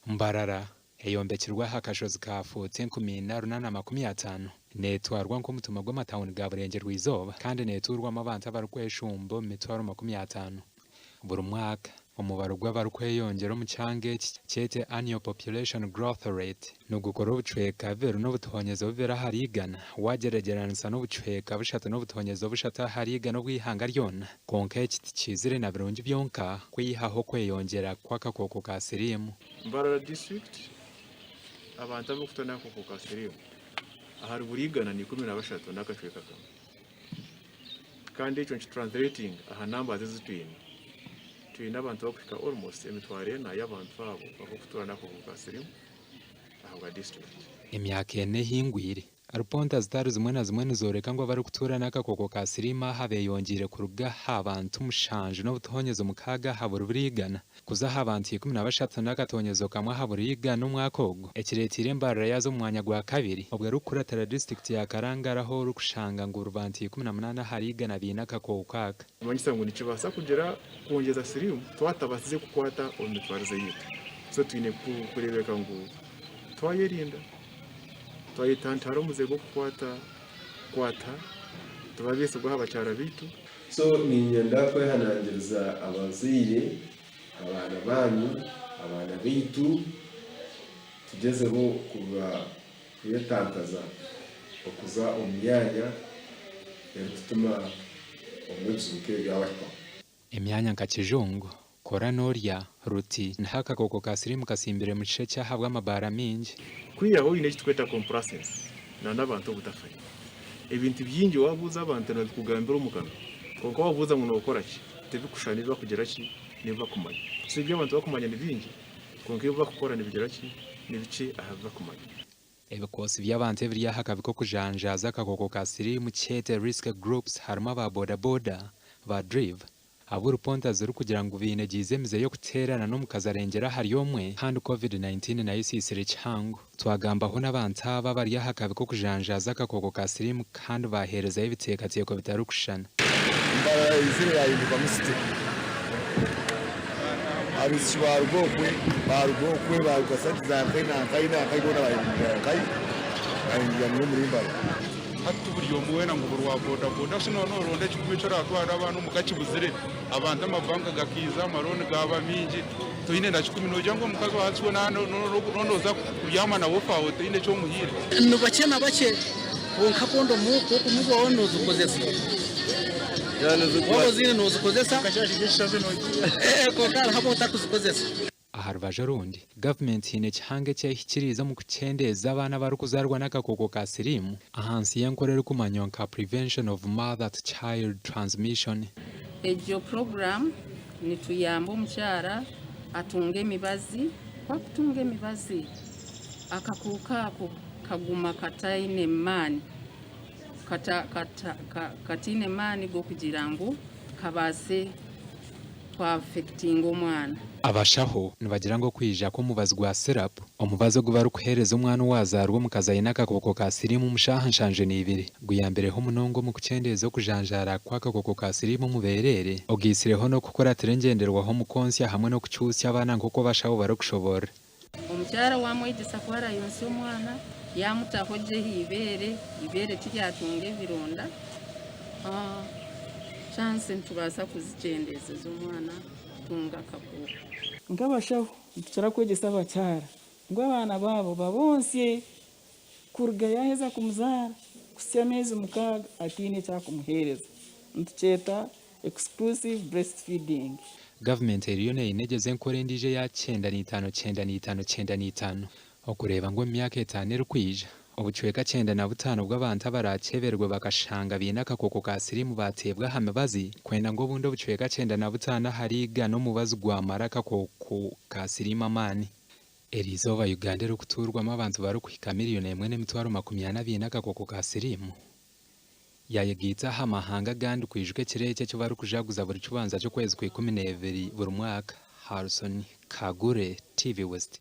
MBARARA eyombekirwaho akashozi ka 14,850 netwarwa nk'omutima gw'amatawuni ga burenge rw'izoba kandi neturwamo abantu abarukweshumbo 50,000 buri mwaka. Umubare gw'abarukweyongera mu cyange cyete annual population growth rate nugukora ubucweka veru n'obutonyezo bubera harigana wageregeranisa n'obucweka bushata n'obutonyezo bushata harigana bw'ihanga ryona konka ekiti kizire na birungi byonka kwihaho kweyongera kw'akakoko ka sirimu. MBARARA district abantu abafutana akakoko ka sirimu ahari burigana ni 13 n'akacweka kamwe kandi icyo translating aha numbers zitwine n'abantu bakufika almost emitware na y'abantu babo bakutura nako kukasirimu aho ga district. Imyaka ene hingwire aruponta zitari zimwe na zimwe nizoreka ngo bari kutura n'akakoko ka sirima habeyongire kuruga habantu mushanje no butonyezo mukaga habura burigana kuza habantu 13 n'akatonyezo kamwe haburigana umwakogo ekiretire MBARARA yazo mwanya gwa kabiri ubwo ekirikureetera district ya Karangara ho rukushanga ngo urubantu 18 harigana bina akakoko kaka manyisa ngo nicibasa kugera kongeza sirimu twatabasize kukwata omitwarize yitu so twine kurebeka ngo twayerinda twayitantara umuzego kwata tubabese guha abacyara bitu. So ni nyenda kwehanangiriza abaziye abana banyu abana bitu tugezeho kuba kuyetankaza okuza omyanya yatuma omwezuke gawato emyanya nka kijungu kora norya ruti n'akakoko ka sirimu kasimbire mu gice cyahabwa amabara mingi kwiyaho ine kitweta complacency n'abantu butafanya ibintu byingi wabuza abantu nakugambira umukano konko wabuza ngo nokora ki tebikushaniza kugera ki niba kumanya si ibyo abantu bakumanya ni bingi konko iyo bakora nibigera ki nibice ahava kumanya ebikosi by'abantu biriya hakabiko kujanjaza akakoko ka sirimu cyete risk groups harimo aba boda ba drive aburuponta ziri kugira ngo binegize mize yo kuterana no mukazarengera hari yomwe kandi covid-19 nayo isisire cyango twagambaho n'abantu aba bari hakabiko kujanjaza akakoko ka sirimu kandi bahereza ibitekateko bitarukushana. MBARARA izire yayindwa musite abishwargokwe bagasatiza kaina kaibona bayingai ayingira muri MBARARA hatu buri yomwena ngo burwa boda sino no ronde kikwicara atwara abantu mugaci buzire abantu amavanga gakiza marone gaba mingi toine ndachikumi nojango mukazo hatswe nano nonoza kuyama na wofawo toine cyo muhire no bachena bache wonka pondo muko kumugo ono zukozesa yana zukozesa no zukozesa ko kala habo takuzukozesa aharubaje rundi government ine cyange cyahikiriza mu kucendeza abana bari kuzarwa n'akakoko ka sirimu ahansi yankorera kumanyonka prevention of mother to child transmission. Ejo program ni tuyambo mchara atunge mibazi kwa kutunge mibazi akakuka kaguma kataine mani katine mani go kugirango kabase kwa affecting umwana abashaho nibagira ngo kwija ko mubazi gwa syrup omubazo gubaru kuhereza umwana wazarwa mukazaye n'akakoko ka sirimu mushahanshanje nibiri guyambereho munongo mu kucendeza kujanjara kw'akakoko ka sirimu muberere ogisireho no gukora terengenderwaho mu konsya hamwe no kucyusya abana nk'uko bashaho barakushobora. Omucyara wamwegesa kwara yonse umwana yamutahoje ibere kiryatunge bironda chance ntubasa kuzicendeza z'umwana tunga akakoko ngabashaho tucara kwegesa abacyara ngo abana babo babonse kurga yaheza kumuzara kusya mezi mukaga atine cyakumuhereza ntuceta exclusive breastfeeding. Government eriyo inegeze nkore ndije ya 95 okureba ngo myaka 5 rukwija obucweka 95 bw'abantu baraceberwe bakashanga bina akakoko ka sirimu batebwa hamabazi kwenda ngo bundo bucweka 95 hariga no mubazi gwamara akakoko ka sirimu amani erizoba Uganda rukuturwamo abantu bari kwika miliyoni 1.22 akakoko ka sirimu yayegitsa hamahanga gandi kwijwe kireke cyo bari kujaguza buri cubanza cyo kwezi kwa 12 buri mwaka. Harrison Kagure, TV West.